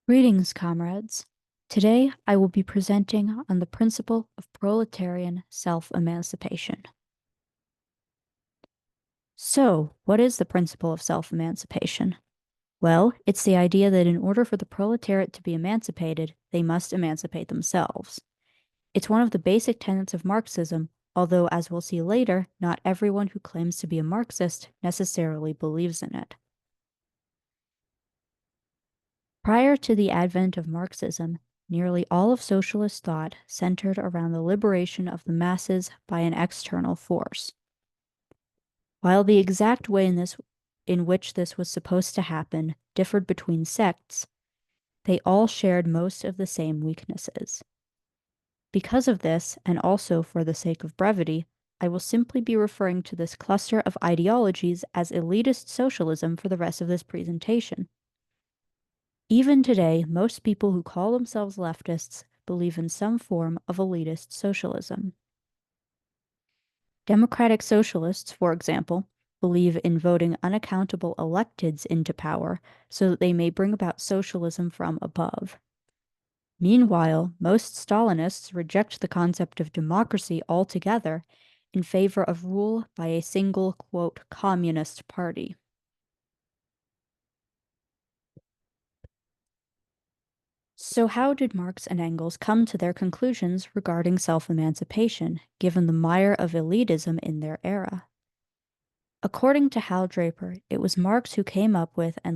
Greetings, comrades. Today I will be presenting on the principle of proletarian self-emancipation. So, what is the principle of self-emancipation? Well, it's the idea that in order for the proletariat to be emancipated, they must emancipate themselves. It's one of the basic tenets of Marxism, although, as we'll see later, not everyone who claims to be a Marxist necessarily believes in it. Prior to the advent of Marxism, nearly all of socialist thought centered around the liberation of the masses by an external force. While the exact way in which this was supposed to happen differed between sects, they all shared most of the same weaknesses. Because of this, and also for the sake of brevity, I will simply be referring to this cluster of ideologies as elitist socialism for the rest of this presentation. Even today, most people who call themselves leftists believe in some form of elitist socialism. Democratic socialists, for example, believe in voting unaccountable electeds into power so that they may bring about socialism from above. Meanwhile, most Stalinists reject the concept of democracy altogether in favor of rule by a single, quote, communist party. So, how did Marx and Engels come to their conclusions regarding self-emancipation, given the mire of elitism in their era? According to Draper, it was Marx who came up with the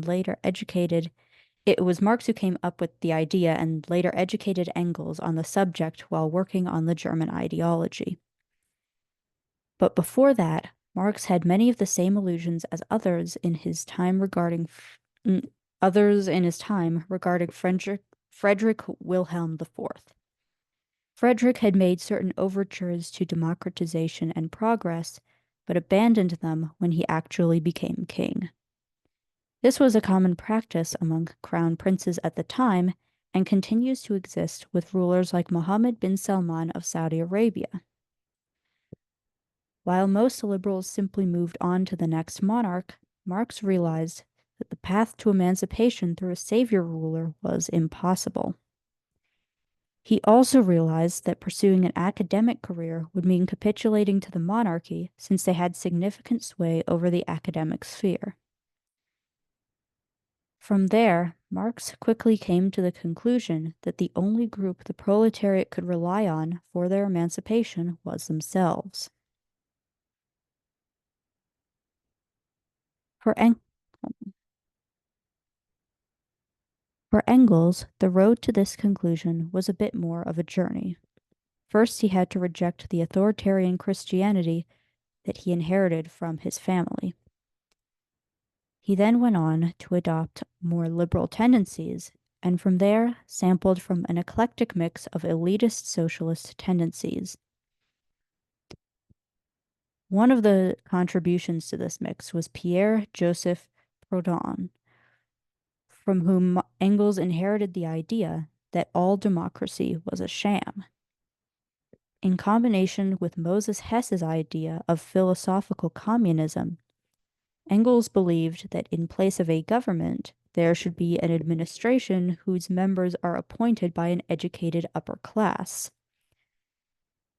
idea and later educated Engels on the subject while working on the German ideology. But before that, Marx had many of the same illusions as others in his time regarding Friedrich Wilhelm IV. Frederick had made certain overtures to democratization and progress, but abandoned them when he actually became king. This was a common practice among crown princes at the time and continues to exist with rulers like Mohammed bin Salman of Saudi Arabia. While most liberals simply moved on to the next monarch, Marx realized that the path to emancipation through a savior ruler was impossible. He also realized that pursuing an academic career would mean capitulating to the monarchy since they had significant sway over the academic sphere. From there, Marx quickly came to the conclusion that the only group the proletariat could rely on for their emancipation was themselves. For, en- for Engels, the road to this conclusion was a bit more of a journey. First, he had to reject the authoritarian Christianity that he inherited from his family. He then went on to adopt more liberal tendencies, and from there sampled from an eclectic mix of elitist socialist tendencies. One of the contributions to this mix was Pierre Joseph Proudhon, from whom Engels inherited the idea that all democracy was a sham. In combination with Moses Hess's idea of philosophical communism, Engels believed that in place of a government, there should be an administration whose members are appointed by an educated upper class.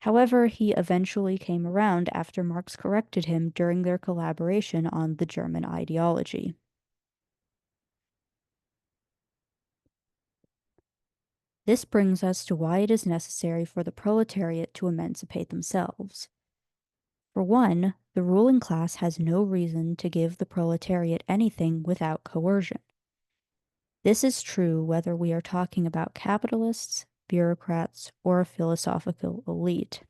However, he eventually came around after Marx corrected him during their collaboration on the German ideology. This brings us to why it is necessary for the proletariat to emancipate themselves. For one, the ruling class has no reason to give the proletariat anything without coercion. This is true whether we are talking about capitalists, bureaucrats, or a philosophical elite.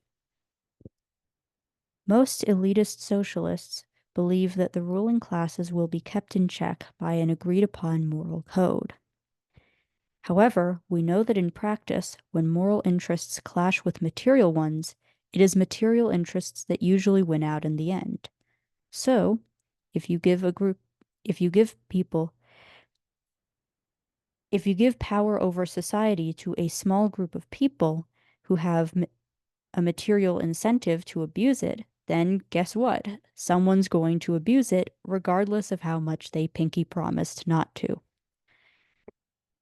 Most elitist socialists believe that the ruling classes will be kept in check by an agreed-upon moral code. However, we know that in practice, when moral interests clash with material ones, it is material interests that usually win out in the end. So, if you give power over society to a small group of people who have a material incentive to abuse it, then guess what? Someone's going to abuse it regardless of how much they pinky promised not to.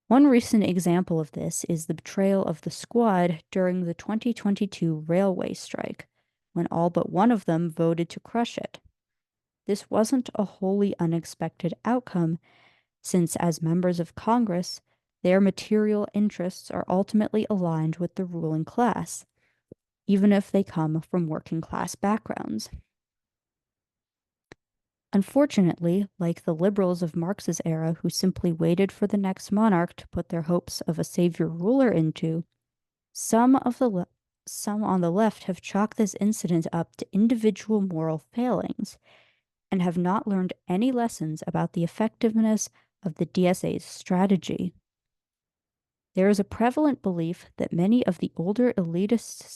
One recent example of this is the betrayal of the squad during the 2022 railway strike, when all but one of them voted to crush it. This wasn't a wholly unexpected outcome, since as members of Congress, their material interests are ultimately aligned with the ruling class, even if they come from working class backgrounds. Unfortunately, like the liberals of Marx's era who simply waited for the next monarch to put their hopes of a savior ruler into, some on the left have chalked this incident up to individual moral failings and have not learned any lessons about the effectiveness of the DSA's strategy. There is a prevalent belief that many of the older elitist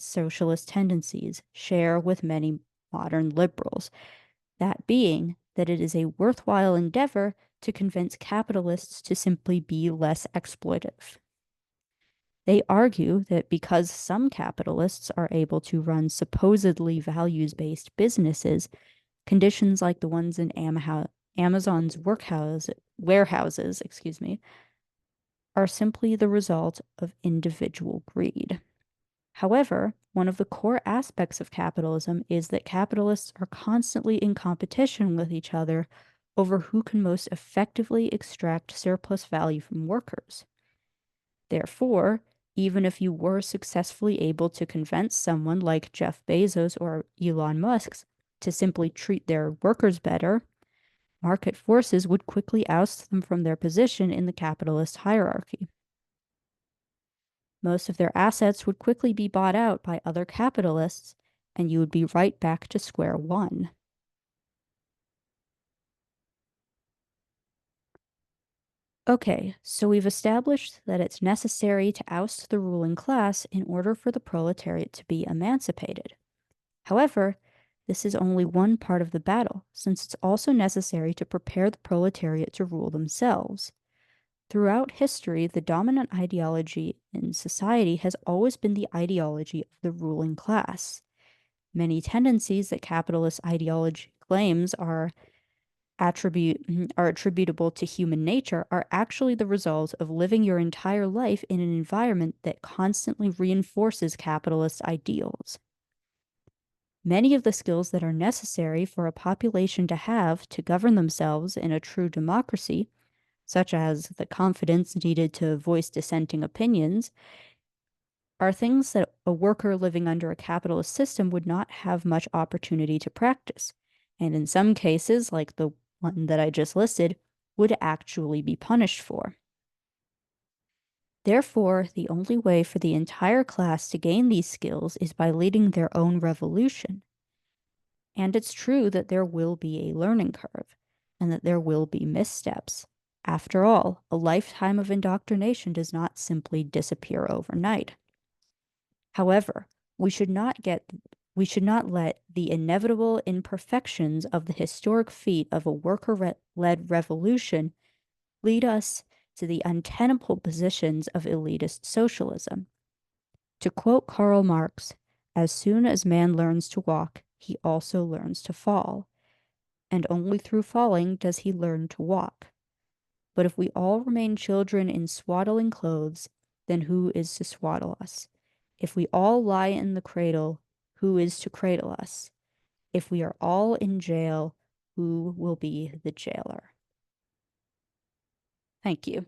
socialist tendencies share with many modern liberals, that being that it is a worthwhile endeavor to convince capitalists to simply be less exploitive. They argue that because some capitalists are able to run supposedly values-based businesses, conditions like the ones in Amazon's warehouses, are simply the result of individual greed. However, one of the core aspects of capitalism is that capitalists are constantly in competition with each other over who can most effectively extract surplus value from workers. Therefore, even if you were successfully able to convince someone like Jeff Bezos or Elon Musk to simply treat their workers better, market forces would quickly oust them from their position in the capitalist hierarchy. Most of their assets would quickly be bought out by other capitalists, and you would be right back to square one. Okay, so we've established that it's necessary to oust the ruling class in order for the proletariat to be emancipated. However, this is only one part of the battle, since it's also necessary to prepare the proletariat to rule themselves. Throughout history, the dominant ideology in society has always been the ideology of the ruling class. Many tendencies that capitalist ideology claims are attributable to human nature are actually the result of living your entire life in an environment that constantly reinforces capitalist ideals. Many of the skills that are necessary for a population to have to govern themselves in a true democracy, such as the confidence needed to voice dissenting opinions, are things that a worker living under a capitalist system would not have much opportunity to practice, and in some cases, like the one that I just listed, would actually be punished for. Therefore, the only way for the entire class to gain these skills is by leading their own revolution. And it's true that there will be a learning curve, and that there will be missteps. After all, a lifetime of indoctrination does not simply disappear overnight. However, we should not let the inevitable imperfections of the historic feat of a worker-led revolution lead us to the untenable positions of elitist socialism. To quote Karl Marx, "As soon as man learns to walk, he also learns to fall, and only through falling does he learn to walk. But if we all remain children in swaddling clothes, then who is to swaddle us? If we all lie in the cradle, who is to cradle us? If we are all in jail, who will be the jailer?" Thank you.